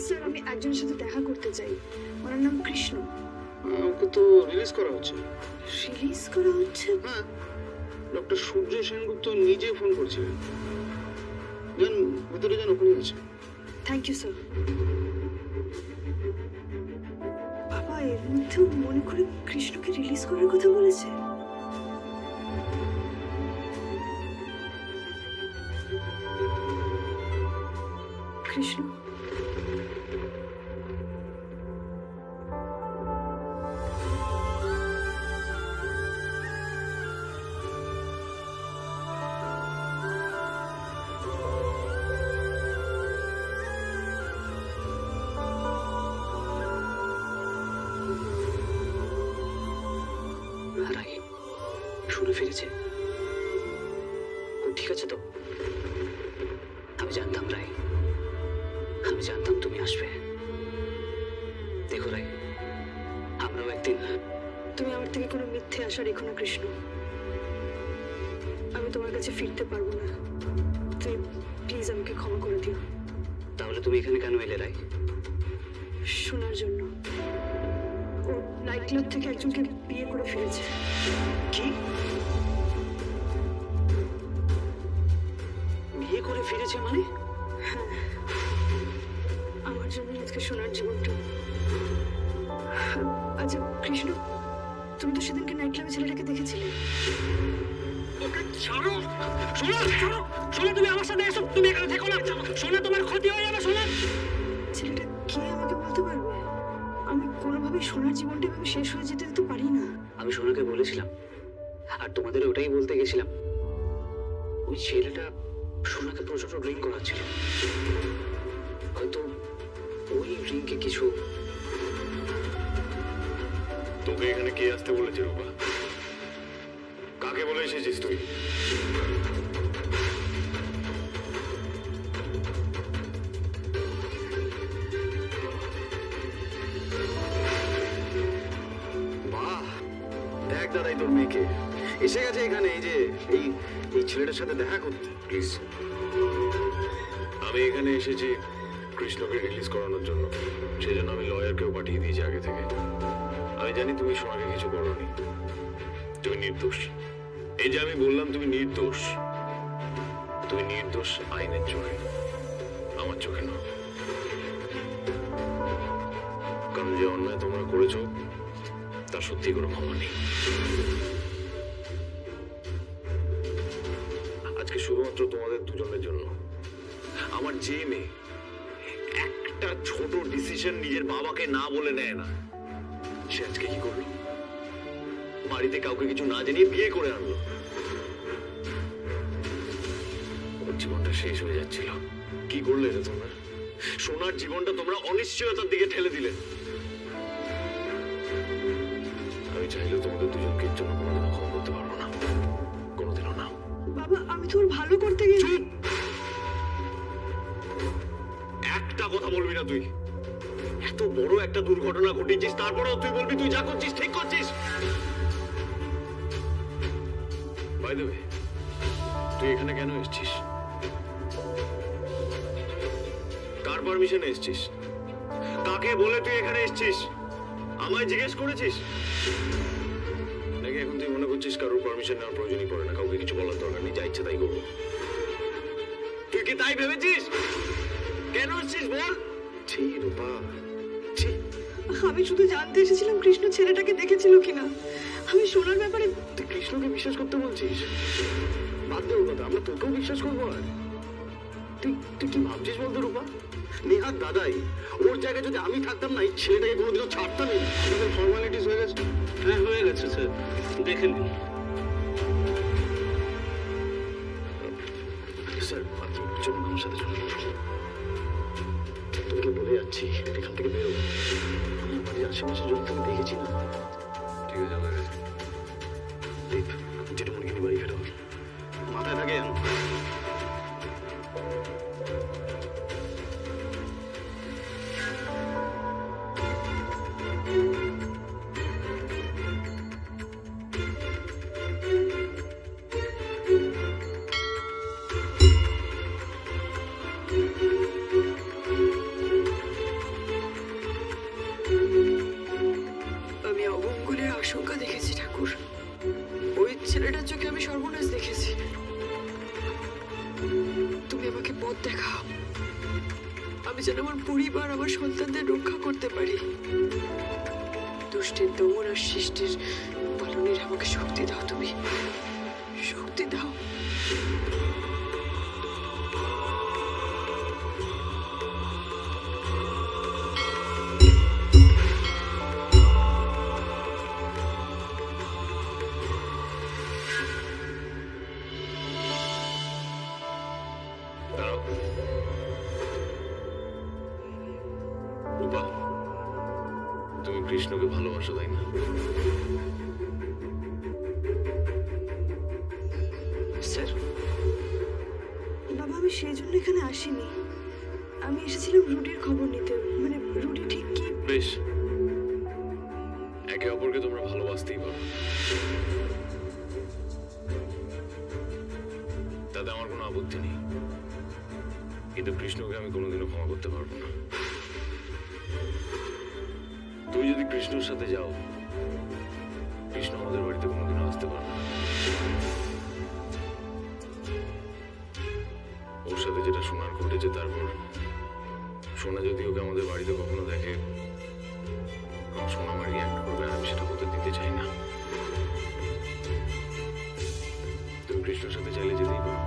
Sir আমি একজনের সাথে দেখা করতে চাই, ওনার নাম কৃষ্ণ। ওকে তো রিলিজ করা হচ্ছে। রিলিজ করা হচ্ছে? হ্যাঁ, ডক্টর সূর্য সেনগুপ্ত নিজে ফোন করছিলেন। যান ভেতরে যান, ওখানে আছে। Thank you sir. বাবা এর মধ্যেও মনে করে কৃষ্ণকে রিলিজ করার কথা বলেছে। কৃষ্ণ রাই শুনে ফিরেছে। ও ঠিক আছে তো? আমি জানতাম রাই, আমি জানতাম তুমি আসবে। দেখো রাই, আমরাও একদিন। তুমি আমার থেকে কোনো মিথ্যে আশা রেখো না কৃষ্ণ, আমি তোমার কাছে ফিরতে পারবো না। তুমি প্লিজ আমাকে ক্ষমা করে দিও। তাহলে তুমি এখানে কেন এলে রাই? শোনার জন্য। ও নাইট ক্লাব থেকে একজনকে বিয়ে করে ফিরেছে। কি? বিয়ে করে ফিরেছে মানে? হ্যাঁ, আমার জন্য আজকে সোনার জীবনটা। আচ্ছা কৃষ্ণ, তুমি তো সেদিনকে নাইট ক্লাবে ছেলেটাকে দেখেছিলে। ওকে ছাড়ো সোনা, ছাড়ো সোনা, তুমি আমার সাথে এসো, তুমি এখানে থেকো না সোনা, তোমার ক্ষতি হয়ে যাবে সোনা। ছেলেটা কে আমাকে বলতে পারবে? আমি কোনোভাবেই সোনার জীবনটা এভাবে শেষ হয়ে যেতে দিতে পারি না। আমি সোনাকে বলেছিলাম, আর তোমাদের ওটাই বলতে গেছিলাম। ওই ছেলেটা সোনাকে প্রচন্ড ড্রিঙ্ক করাচ্ছিল। হয়তো ওই ড্রিঙ্কে কিছু। তোকে এখানে কে আসতে বলেছে রূপা? কাকে বলে এসেছিস তুই? বাহ, দেখ দাদাই তোর মেয়েকে এসে গেছে এখানে। এই যে এই এই ছেলেটার সাথে দেখা করতে। প্লিজ, আমি এখানে এসেছি কৃষ্ণকে রিলিজ করানোর জন্য। সেই জন্য আমি লয়ারকেও পাঠিয়ে দিয়েছি আগে থেকে। আমি জানি তুমি সোনাকে কিছু করোনি, তুমি নির্দোষ। এই যে আমি বললাম তুমি নির্দোষ, তুমি নির্দোষ আইনের চোখে, আমার চোখে না। কারণ যে অন্যায় তোমরা করেছো তার সত্যি কোনো ক্ষমা নেই। আজকে শুধুমাত্র তোমাদের দুজনের জন্য। আমার যে মেয়ে একটা ছোট ডিসিশন নিজের বাবাকে না বলে নেয় না, সে আজকে কি করলো? বাড়িতে কাউকে কিছু না জানিয়ে বিয়ে করে আনলো। ওর জীবনটা শেষ হয়ে যাচ্ছিল। কি করলে এটা তোমরা? সোনার জীবনটা তোমরা অনিশ্চয়তার দিকে ঠেলে দিলে। আমি চাইলেও তোমাদের দুজনকে এর জন্য কোনোদিনও ক্ষমা করতে পারবো না, কোনোদিনও না। বাবা আমি তোর ভালো করতে গেছি। একটা কথা বলবি না তুই। এত বড় একটা দুর্ঘটনা ঘটিয়েছিস, তারপরেও তুই বলবি তুই যা করছিস ঠিক করছিস। বাই দ্য ওয়ে, তুই এখানে কেন এসেছিস? কার পারমিশনে এসেছিস? কাকে বলে তুই এখানে এসেছিস? আমায় জিজ্ঞেস করেছিস? নাকি এখন তুই মনে করছিস কারোর পারমিশন নেওয়ার প্রয়োজনই পড়ে না, কাউকে কিছু বলার দরকার নেই, যা ইচ্ছে তাই করবো? তুই কি তাই ভেবেছিস? কেন এসেছিস বল? ছি রূপা, ছি। আমি শুধু জানতে এসেছিলাম কৃষ্ণ ছেলেটাকে দেখেছিল কিনা। আমি সোনার ব্যাপারে। তুই কৃষ্ণকে বিশ্বাস করতে বলছিস? বাদ দে ওর কথা, আমরা তোকেও বিশ্বাস করবো। আর তুই তুই কি ভাবছিস বলতো রূপা? নেহাত দাদাই, ওর জায়গায় যদি আমি থাকতাম না, এই ছেলেটাকে কোনোদিনও ছাড়তামই না। আমাদের ফর্মালিটিস হয়ে গেছে। হ্যাঁ হয়ে গেছে স্যার, দেখে নিন। স্যার আপনি চলুন আমার সাথে, চলুন। তোকে বলে যাচ্ছি এখান থেকে বেরো। আমার বাড়ির আশেপাশে যখন থেকে দেখেছি না। ঠিক আছে, হয়ে গেছে। দীপ, যেটুকুনি বাড়ি ফেরো, মাথায় থাকে যেন। ঠাকুর, ওই ছেলেটার চোখে আমি সর্বনাশ দেখেছি। তুমি আমাকে পথ দেখাও, আমি যেন আমার পরিবার, আমার সন্তানদের রক্ষা করতে পারি। দুষ্টের দমন আর সৃষ্টির পালনের আমাকে শক্তি দাও, তুমি শক্তি দাও। দাঁড়াও। রূপা, তুমি কৃষ্ণকে ভালোবাসো, তাই না? স্যার, বাবা আমি সেই জন্য এখানে আসিনি। আমি এসেছিলাম রুডির খবর নিতে। মানে রুডি ঠিক কি? বেশ, একে অপরকে তোমরা ভালোবাসতেই পারো, তাতে আমার কোনো আপত্তি নেই। কিন্তু কৃষ্ণকে আমি কোনোদিনও ক্ষমা করতে পারবো না। তুমি যদি কৃষ্ণর সাথে যাও, কৃষ্ণ আমাদের বাড়িতে কোনোদিনও আসতে পারবে না। ওর সাথে যেটা সোনার ঘটেছে, তারপর সোনা যদি ওকে আমাদের বাড়িতে কখনো দেখে, সোনা আমার রিয়াক্ট করবে, আর আমি সেটা হতে দিতে চাই না। তুমি কৃষ্ণর সাথে চাইলে যেতেই পারো,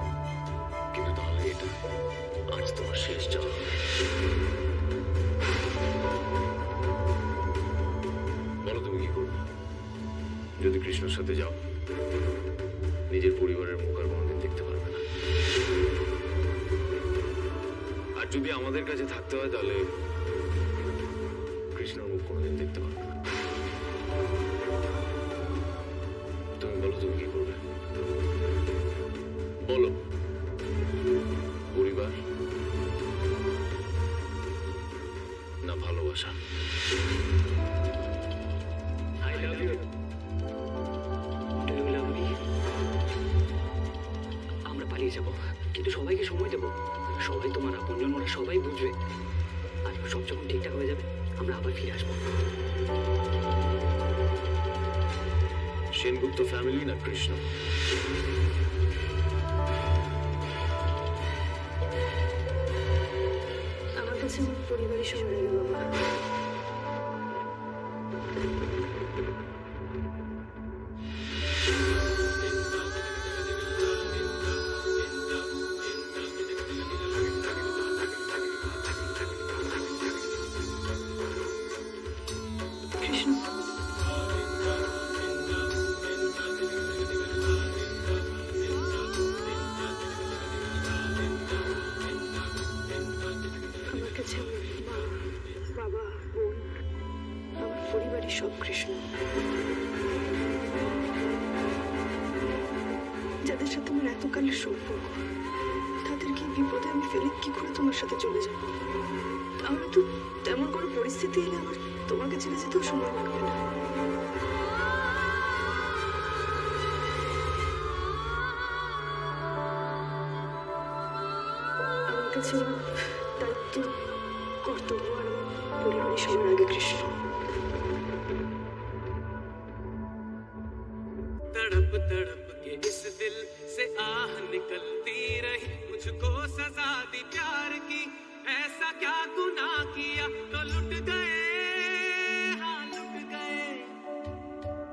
কিন্তু তাহলে এটা আজ তোমার শেষ যাওয়া হবে। বলো তুমি কি করবে? যদি কৃষ্ণর সাথে যাও, নিজের পরিবারের মুখ আর কোনোদিন দেখতে পারবে না। আর যদি আমাদের কাছে থাকতে হয়, তাহলে কৃষ্ণর মুখ কোনোদিন দেখতে পারবে না। তুমি বলো তুমি কি করবে? বলো। পরিবার না ভালোবাসা? I love you. Do you love me? আমরা পালিয়ে যাব, কিন্তু সবাইকে সময় দেব। সবাই তোমার আপনজন, ওরা সবাই বুঝবে। আর সব যখন ঠিকঠাক হয়ে যাবে, আমরা আবার ফিরে আসবো। সেনগুপ্ত ফ্যামিলি না কৃষ্ণ? আমার কাছে আমার পরিবারের সবার আগে বাবা। কৃষ্ণ, আমার কাছে আমার মা, বাবা, বোন, আমার পরিবারের সব কৃষ্ণ, যাদের সাথে আমার এতকালের সম্পর্ক, তাদেরকে বিপদে আমি ফেলে কি করে তোমার সাথে চলে যাব? তাহলে তো তেমন কোনো পরিস্থিতি এলে আমার তোমাকে ছেড়ে যেতেও সময় লাগবে না। আমার কাছে আমার দায়িত্ব, কর্তব্য আর আমার পরিবারের সবার আগে কৃষ্ণ। तड़प तड़प के इस दिल से आह निकलती रही, मुझको सजा दी प्यार की, ऐसा क्या गुनाह किया तो लुट गए, हाँ लुट गए,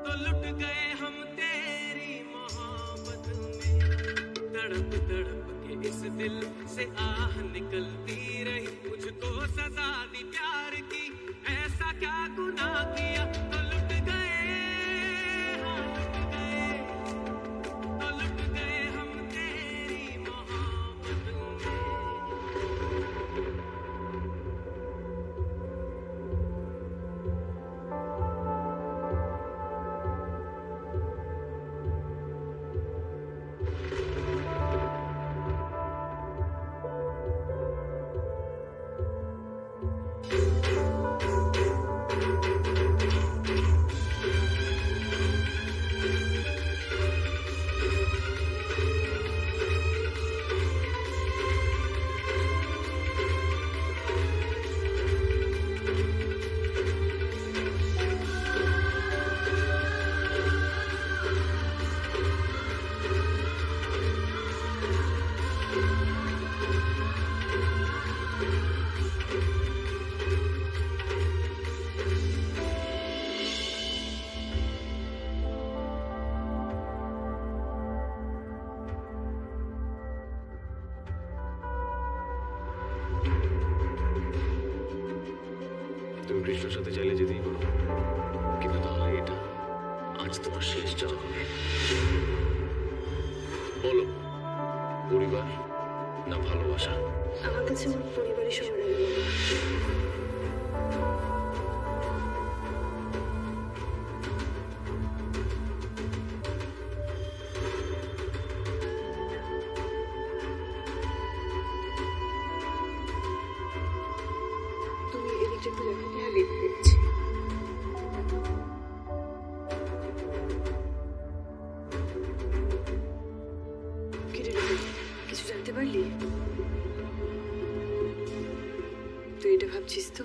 तो लुट गए हम तेरी मोहब्बत में। तड़प तड़प के इस दिल से आह निकलती रही, मुझको सजा दी प्यार की, ऐसा क्या गुनाह किया तो लुट गए, हाँ लुट गए, तो लुट गए हम तेरी मोहब्बत में। কৃষ্ণর সাথে চাইলে যেতেই পারো, কিন্তু তাহলে এটা আজ তোমার শেষ যাওয়া হবে। বলো, পরিবার না ভালোবাসা? আমার কাছে আমার পরিবারই সবার আগে বাবা। তুমি এদিকটা একটু দেখো, হ্যাঁ দেখছি। কিরে রবি, কিছু জানতে পারলি? তুই এটা ভাবছিস তো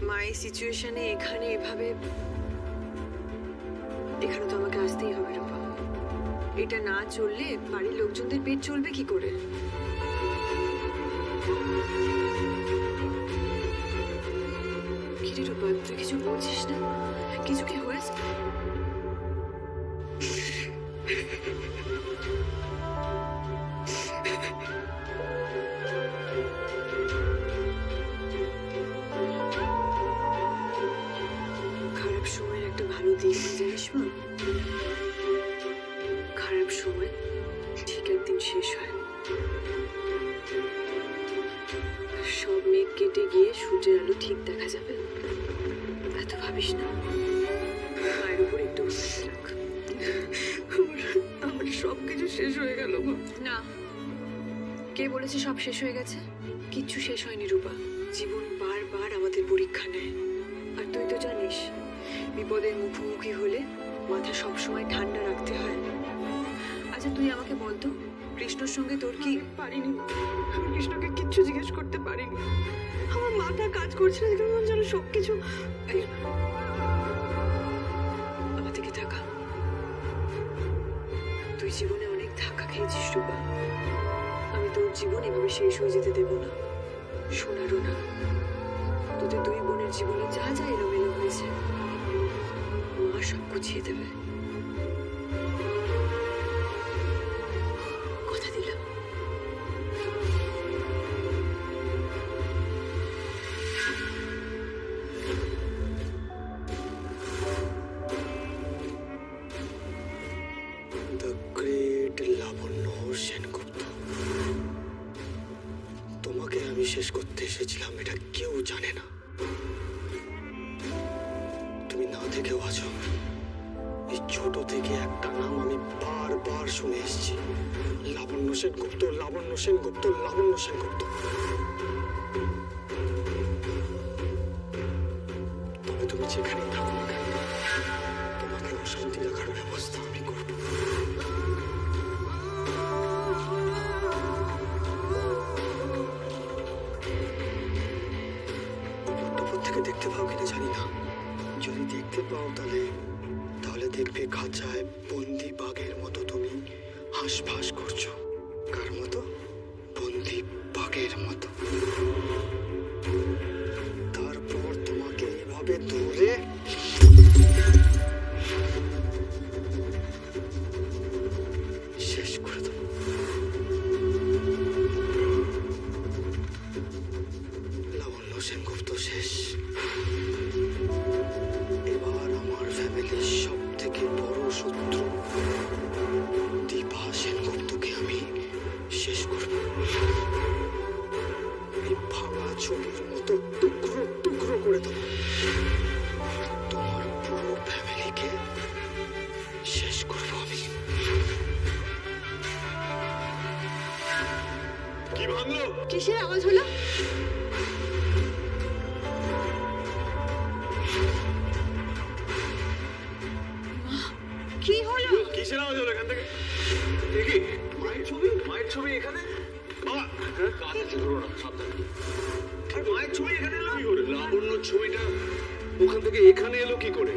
মা এই সিচুয়েশনে এখানে এভাবে? এখানে তো আমাকে আসতেই হবে রূপা। এটা না চললে বাড়ির লোকজনদের পেট চলবে কি করে? কিরে রূপা, তুই কিছু বলছিস না? কিছু কি হয়েছে? খারাপ সময়ের একটা ভালো দিক কি জানিস মা? খারাপ সময় ঠিক একদিন শেষ হয়। সব মেঘ কেটে গিয়ে সূর্যের আলো ঠিক দেখা যাবে। এত ভাবিস না, মায়ের উপর একটু ভরসা রাখ। আমার সব কিছু শেষ হয়ে গেল মা। না, কে বলেছে সব শেষ হয়ে গেছে? কিচ্ছু শেষ হয়নি রূপা। জীবন বারবার আমাদের পরীক্ষা নেয়। আর তুই তো জানিস, বিপদের মুখোমুখি হলে মাথা সবসময় ঠান্ডা রাখতে হয়। আচ্ছা তুই আমাকে বলতো, কৃষ্ণর সঙ্গে তোর কি? পারিনি, আমি কৃষ্ণকে কিচ্ছু জিজ্ঞেস করতে পারিনি। আমার মাথা কাজ করছে না, কেমন যেন সবকিছু। আমার দিকে তাকা। তুই জীবনে অনেক ধাক্কা খেয়েছিস রূপা। আমি তোর জীবন এভাবে শেষ হয়ে যেতে দেব না, শোনারও না। তোদের দুই বোনের জীবনে যা যা এলোমেলো হয়েছে, মা সব গুছিয়ে দেবে, কথা দিলাম। দ্য গ্রেট লাবণ্য সেনগুপ্ত, তোমাকে আমি শেষ করতে এসেছিলাম এটা কেউ জানে না। তুমি না দেখেও আছো। এই ছোট থেকে একটা নাম আমি বারবার শুনে এসেছি, লাবণ্য সেনগুপ্ত, লাবণ্য সেনগুপ্ত, লাবণ্য সেনগুপ্ত। তবে তুমি যেখানেই থাকো না কেন, তোমাকে অশান্তি রাখার ব্যবস্থা আমি করব। উপর থেকে দেখতে পাও কিনা জানি না, যদি দেখতে পাও তাহলে দেখবে খাঁচায় বন্দি বাঘের মতো তুমি হাঁসফাঁস করছো। কার মতো? বন্দি বাঘের মতো। তারপর তোমাকে এইভাবে ধরে শেষ করে দেবো। লাবণ্য সেনগুপ্ত শেষ। এবার আমার ফ্যামিলির সব থেকে বড় শত্রু দীপা সেনগুপ্তকে আমি শেষ করব। এই ভাঙা ছবির মতো টুকরো টুকরো করে দেবো। তোমার পুরো ফ্যামিলিকে শেষ করব আমি। কি ভাঙলো? কিসের আওয়াজ হলো? কি হলো? কিসের আওয়াজ হলো এখান থেকে? দেখি মায়ের ছবি, মায়ের ছবি এখানে। বাবা কাছে ধরো না, সাবধানে। আর মায়ের ছবি এখানে এলো কি করে? লাবণ্য ছবিটা ওখান থেকে এখানে এলো কি করে?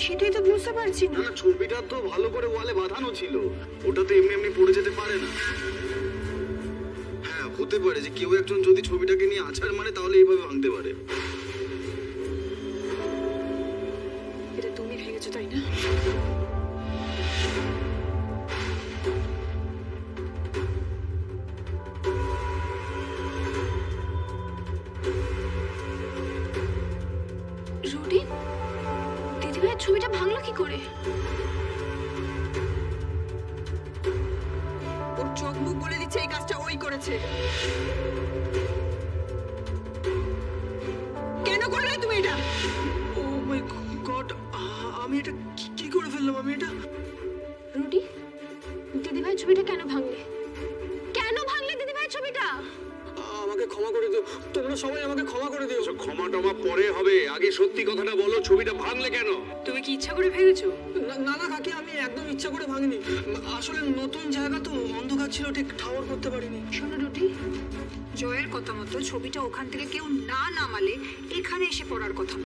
সেটাই তো বুঝতে পারছি না। না, ছবিটা তো ভালো করে ওয়ালে বাঁধানো ছিল, ওটা তো এমনি এমনি পড়ে যেতে পারে না। হ্যাঁ, হতে পারে যে কেউ একজন যদি ছবিটাকে নিয়ে আছাড় মারে তাহলে এইভাবে ভাঙতে পারে। এটা তুমি ভেঙেছো তাই না? বুঝলো কি করে? ওর চোখ মুখ বলে দিচ্ছে এই কাজটা ওই করেছে। কেন করলে তুমি এটা? ও মাই গড, আমি এটা কি করে ফেললাম? আমি এটা রুডি, দিদিভাই ছবিটা কেন ভাঙলে? কেন ভাঙলে দিদিভাই ছবিটা? আমাকে ক্ষমা করে দিও, তোমরা সবাই আমাকে ক্ষমা করে দিও। ক্ষমা টমা পরে হবে, আগে সত্যি কথাটা বলো, ছবিটা ভাঙলে কেন? তুমি কি ইচ্ছা করে ভেঙেছো? না না কাকি, আমি একদম ইচ্ছা করে ভাঙিনি। আসলে নতুন জায়গা তো, অন্ধকার ছিল, ঠিক ঠাওর করতে পারিনি। শোনো রুটি, জয়ের কথা মতো ছবিটা ওখান থেকে কেউ না নামালে এখানে এসে পড়ার কথা না।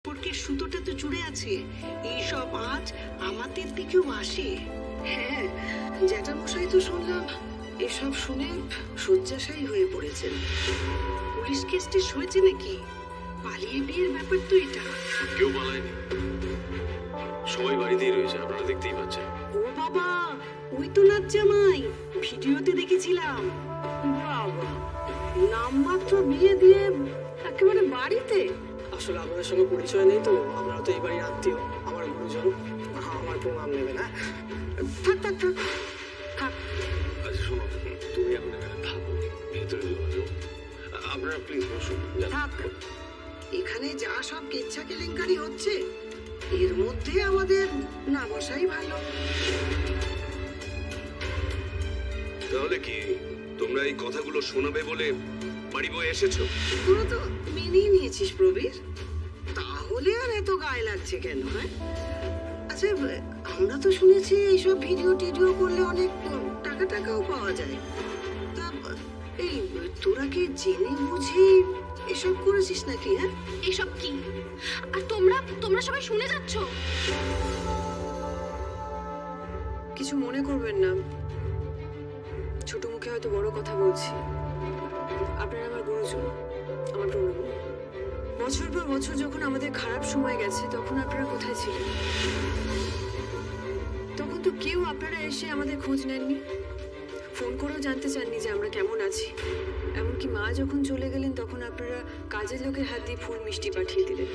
সম্পর্কের সুতোটা তো জুড়ে আছে। এইসব আজ আমাদের দিকেও আসে। হ্যাঁ, জ্যাঠামশাই তো শুনলাম এসব শুনে শয্যাশায়ী হয়ে পড়েছেন। পুলিশ কেস টেস হয়েছে নাকি? পালিয়ে বিয়ের ব্যাপার তো এটা। কেউ পালায়নি, সবাই বাড়িতেই রয়েছে, আপনারা দেখতেই পাচ্ছেন। ও বাবা, ওই তো নাচ জামাই, ভিডিওতে দেখেছিলাম। বাবা, নামমাত্র বিয়ে দিয়ে একেবারে বাড়িতে। আসলে আপনাদের সঙ্গে পরিচয় নেই তো, আপনারা তো এই বাড়ির আত্মীয়, আমার গুরুজন, আমার প্রণাম নেবেন। হ্যাঁ, থাক থাক থাক থাক। আচ্ছা শোনো, তুমি এখন এখানে থাকো, ভেতরে যাও, আপনারা প্লিজ বসুন। থাক, এখানে যা সব কেচ্ছা কেলেঙ্কারি হচ্ছে এর মধ্যে আমাদের না বসাই ভালো। তাহলে কি তোমরা এই কথাগুলো শোনাবে বলে বাড়ি বয়ে এসেছো? তোরা তো মেনেই নিয়েছিস প্রবীর, তাহলে আর এত গায়ে লাগছে কেন? হ্যাঁ, আচ্ছা, আমরা তো শুনেছি এইসব ভিডিও টিডিও করলে অনেক টাকা টাকাও পাওয়া যায়। তা এই তোরা কি জেনে বুঝে এসব করেছিস নাকি? হ্যাঁ, এসব কি? আর তোমরা সবাই শুনে যাচ্ছ? কিছু মনে করবেন না, ছোট মুখে হয়তো বড় কথা বলছি। আপনারা আমার গুরুজন, আমার প্রণাম। বছর পর বছর যখন আমাদের খারাপ সময় গেছে, তখন আপনারা কোথায় ছিলেন? তখন তো কেউ আপনারা এসে আমাদের খোঁজ নেননি, ফোন করেও জানতে চাননি যে আমরা কেমন আছি। এমনকি মা যখন চলে গেলেন, তখন আপনারা কাজের লোকের হাত দিয়ে ফুল মিষ্টি পাঠিয়ে দিলেন।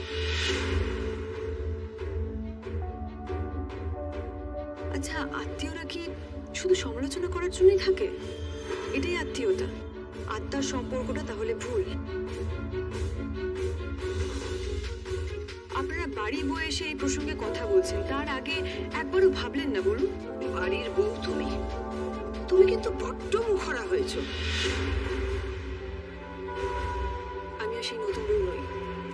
আচ্ছা, আত্মীয়রা কি শুধু সমালোচনা করার জন্যই থাকে? এটাই আত্মীয়তা? আত্মার সম্পর্কটা তাহলে ভুল। আপনারা বাড়ি বয়ে এসে এই প্রসঙ্গে কথা বলছেন, তার আগে একবারও ভাবলেন না? বলুন। বাড়ির বউ তুমি, তুমি কিন্তু বড্ড মুখরা হয়েছো। আমি আর সেই নতুন বউ নই।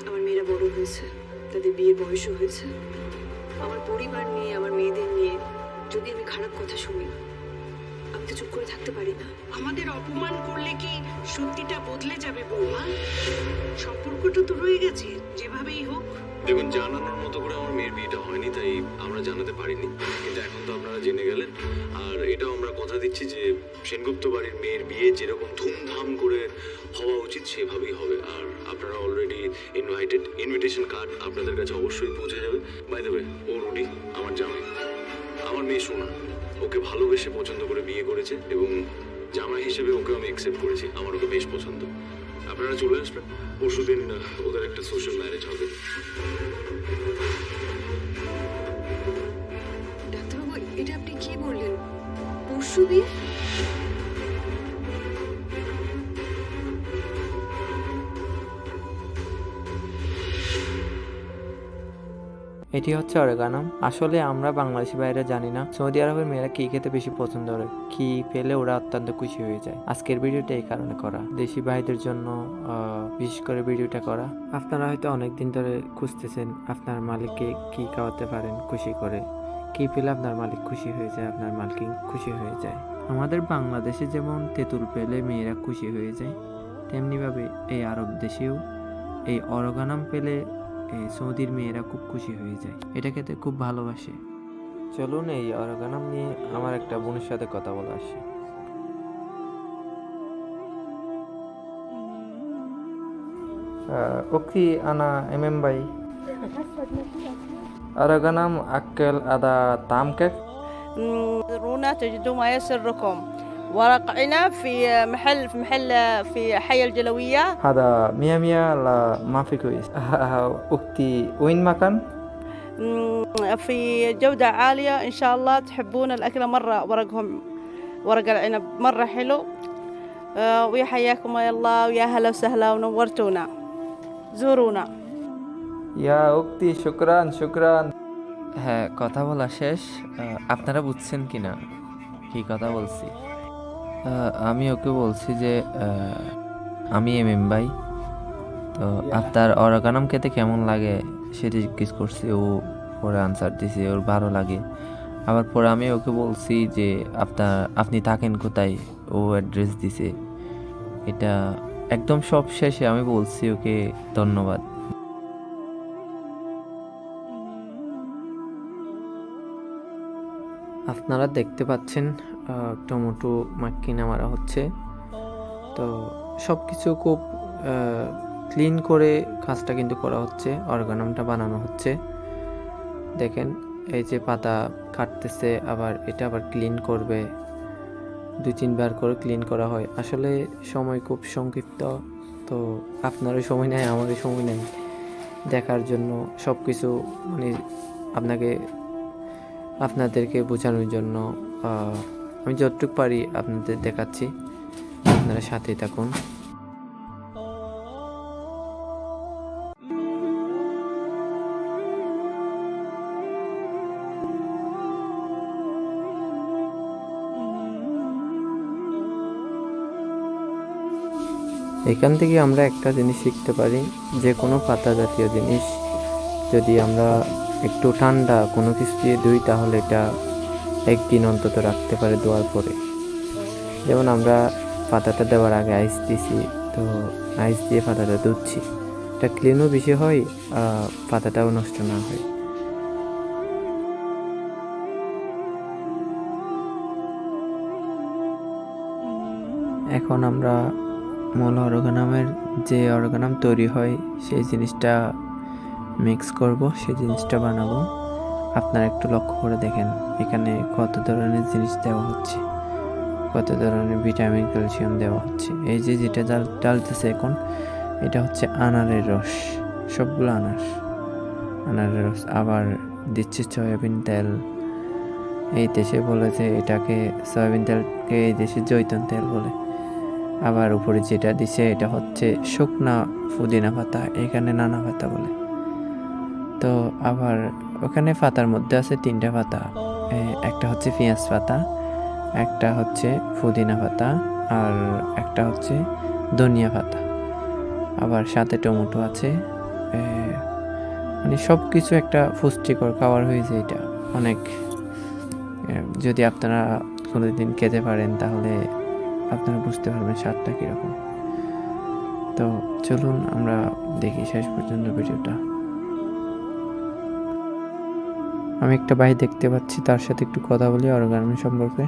আমার মেয়েরা বড় হয়েছে, তাদের বিয়ের বয়সও হয়েছে। আমার পরিবার নিয়ে, আমার মেয়েদের নিয়ে যদি আমি খারাপ কথা শুনি, আমি তো চুপ করে থাকতে পারি না। আমাদের অপমান করলে কি সত্যিটা বদলে যাবে বৌমা? সম্পর্কটা তো রয়ে গেছে, যেভাবেই হোক। দেখুন, জানানোর মতো করে আমার মেয়ের বিয়েটা হয়নি, তাই আমরা জানাতে পারিনি। কিন্তু এখন তো আপনারা জেনে গেলেন। আর এটাও আমরা কথা দিচ্ছি যে সেনগুপ্ত বাড়ির মেয়ের বিয়ে যেরকম ধুমধাম করে হওয়া উচিত সেভাবেই হবে। আর আপনারা অলরেডি ইনভাইটেড, ইনভিটেশন কার্ড আপনাদের কাছে অবশ্যই পৌঁছে যাবে। বাই দ্য ওয়ে, ও রুডি আমার জামাই, আমার মেয়ে সোনা। ওকে ভালোবেসে পছন্দ করে বিয়ে করেছে এবং জামাই হিসেবে ওকে আমি অ্যাকসেপ্ট করেছি। আমার ওকে বেশ পছন্দ। আপনারা চলে আসবেন। পরশুদিন ওদের একটা সোশ্যাল ম্যারেজ হবে। ডাক্তারবাবু, এটা আপনি কি বললেন? পরশুদিন? এটি হচ্ছে অরেগানাম। আসলে আমরা বাংলাদেশি বাইরে জানি না সৌদি আরবের মেয়েরা কি খেতে বেশি পছন্দ করে, কি পেলে ওরা অত্যন্ত খুশি হয়ে যায়। আজকের ভিডিওটা এই কারণে করা, দেশি ভাইদের জন্য বিশেষ করে ভিডিওটা করা। আপনারা হয়তো অনেকদিন ধরে খুঁজতেছেন আপনার মালিককে কি খাওয়াতে পারেন খুশি করে, কি পেলে আপনার মালিক খুশি হয়ে যায়, আপনার মালিক খুশি হয়ে যায়। আমাদের বাংলাদেশে যেমন তেঁতুল পেলে মেয়েরা খুশি হয়ে যায়, তেমনিভাবে এই আরব দেশেও এই অরগানাম পেলে এই সৌদির মেয়েরা খুব খুশি হয়ে যায়, এটা খেতে খুব ভালোবাসে। চলুন এই অরগানাম নিয়ে আমার একটা বোনের সাথে কথা বলে আসি। ওকে আনা এমএম ভাই, অরগানাম আক্কেল আদা তাম কেক رونا تجدوا ما يسركم ورق عنب في محل في حي الجلوية. هذا مية مية لا ما في كويس. أختي وين مكان؟ في جودة عالية إن شاء الله. تحبون الأكل مرة، ورق العنب مرة حلو. ويحياكم الله ويا هلا وسهلا ونورتونا، زورونا. يا أختي شكرا شكرا. হ্যাঁ, কথা বলা শেষ। আপনারা বুঝছেন কিনা কি কথা বলছি? আমি ওকে বলছি যে আমি এমএম ভাই, তো আপনার অরগানাম খেতে কেমন লাগে সেটা জিজ্ঞেস করছি। ও পরে আনসার দিছে ওর ভালো লাগে। আবার পরে আমি ওকে বলছি যে আপনি থাকেন কোথায়, ও অ্যাড্রেস দিছে। এটা একদম সব শেষে আমি বলছি ওকে ধন্যবাদ। আপনারা দেখতে পাচ্ছেন টমেটো মাখিয়ে মারা হচ্ছে। তো সব কিছু খুব ক্লিন করে কাজটা কিন্তু করা হচ্ছে, অর্গানামটা বানানো হচ্ছে। দেখেন এই যে পাতা কাটতেছে, আবার এটা আবার ক্লিন করবে, 2-3 বার করে ক্লিন করা হয়। আসলে সময় খুব সংক্ষিপ্ত, তো আপনারও সময় নেই, আমারও সময় নেই দেখার জন্য সব কিছু, মানে আপনাদেরকে বোঝানোর জন্য আমি যতটুকু পারি আপনাদের দেখাচ্ছি। আপনারা সাথেই থাকুন। এখান থেকে আমরা একটা জিনিস শিখতে পারি, যে কোনো পাতা জাতীয় জিনিস যদি আমরা একটু ঠান্ডা কোনো কিছু দিয়ে ধুই, তাহলে এটা একদিন অন্তত রাখতে পারে ধোয়ার পরে। যেমন আমরা পাতাটা দেওয়ার আগে আইস দিছি, তো আইস দিয়ে পাতাটা ধুচ্ছি, এটা ক্লিনও বেশি হয়, পাতাটাও নষ্ট না হয়। এখন আমরা মূল অর্গানামের যে অর্গানাম তৈরি হয় সেই জিনিসটা মিক্স করব, সেই জিনিসটা বানাবো। আপনারা একটু লক্ষ্য করে দেখেন এখানে কত ধরনের জিনিস দেওয়া হচ্ছে, কত ধরনের ভিটামিন ক্যালসিয়াম দেওয়া হচ্ছে। এই যে যেটা ডালতেছে এখন, এটা হচ্ছে আনারের রস, সবগুলো আনারের রস। আবার দিচ্ছে সয়াবিন তেল। এই দেশে বলেছে এটাকে সয়াবিন তেলকে এই দেশে জৈতুন তেল বলে। আবার উপরে যেটা দিছে এটা হচ্ছে শুকনা পুদিনা পাতা, এখানে নানা পাতা বলে। তো আবার ওখানে পাতার মধ্যে আছে 3টা পাতা, একটা হচ্ছে পেঁয়াজ পাতা, একটা হচ্ছে পুদিনা পাতা, আর একটা হচ্ছে ধনিয়া পাতা। আবার সাথে টমেটো আছে। মানে সব কিছু একটা পুষ্টিকর খাবার হয়েছে এটা অনেক। যদি আপনারা কোনোদিন খেতে পারেন তাহলে আপনারা বুঝতে পারবেন স্বাদটা কীরকম। তো চলুন আমরা দেখি শেষ পর্যন্ত ভিডিওটা। আমি একটা ভাই দেখতে পাচ্ছি, তার সাথে একটু কথা বলি অর্গানাম সম্পর্কে।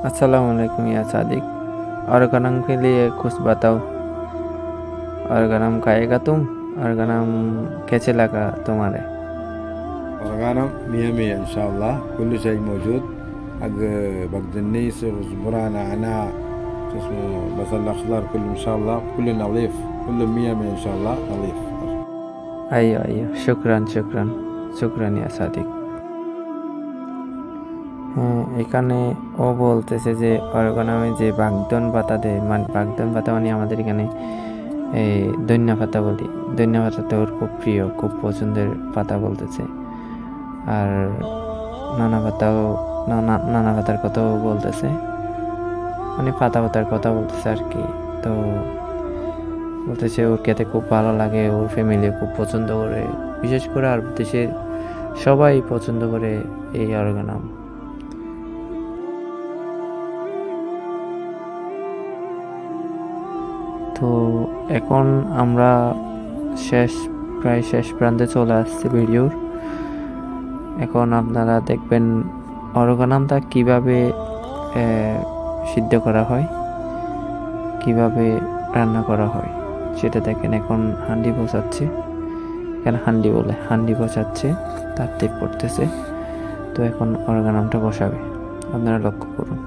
अस्सलाम वालेकुम या सादिक, ऑर्गेनम के लिए कुछ बताओ। ऑर्गेनम खाएगा तुम? ऑर्गेनम कैसे लगा तुम्हारे? ऑर्गेनम 100 إن شاء الله، كل شيء موجود، حق بقدونس وزبرة نعناع اسمه بصل الأخضر كله إن شاء الله، كله نظيف، كله 100 إن شاء الله نظيف। أيوة শুকরান শুকরান শুকরান ইয়া সাদিক। হ্যাঁ, এখানে ও বলতেছে যে অর্গানামে যে বাগদন পাতা দেয়, মানে বাগদন পাতা মানে আমাদের এখানে এই ধনিয়া পাতা বলি, ধনিয়া পাতাটা ওর খুব প্রিয়, খুব পছন্দের পাতা বলতেছে। আর নানা পাতার কথাও বলতেছে, মানে পাতার কথা বলতেছে আর কি। তো বলতেছে ওর খেতে খুব ভালো লাগে, ওর ফ্যামিলি খুব পছন্দ করে, বিশেষ করে আর দেশের সবাই পছন্দ করে এই অর্গানাম। তো এখন আমরা প্রায় শেষ প্রান্তে চলে আসছি ভিডিওর। এখন আপনারা দেখবেন অর্গানামটা কিভাবে সিদ্ধ করা হয়, কিভাবে রান্না করা হয় সেটা দেখেন। এখন হান্ডি বসাচ্ছে, এখানে হান্ডি বসাচ্ছে, তার তেপ পড়তেছে। তো এখন অর্গানামটা বসাবে, আপনারা লক্ষ্য করুন।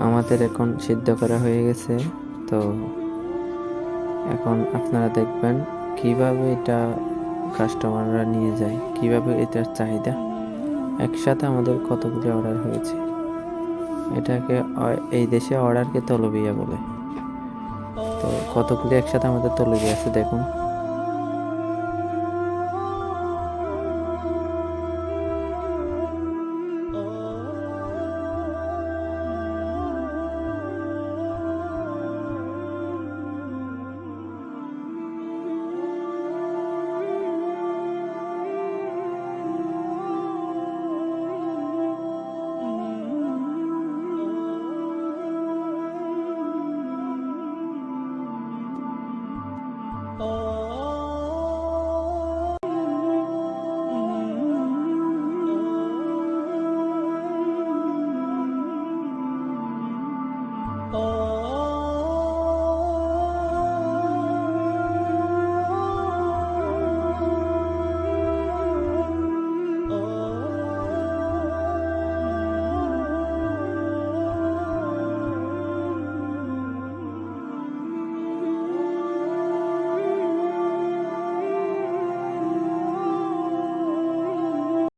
আমাদের এখন সিদ্ধ করা হয়ে গেছে। তো এখন আপনারা দেখবেন কিভাবে এটা কাস্টমাররা নিয়ে যায়, কিভাবে এটার চাহিদা। একসাথে আমাদের কতগুলি অর্ডার হয়েছে। এটাকে এই দেশে অর্ডারকে তলবিয়া বলে। তো কতগুলি একসাথে আমাদের তলবি আছে দেখুন।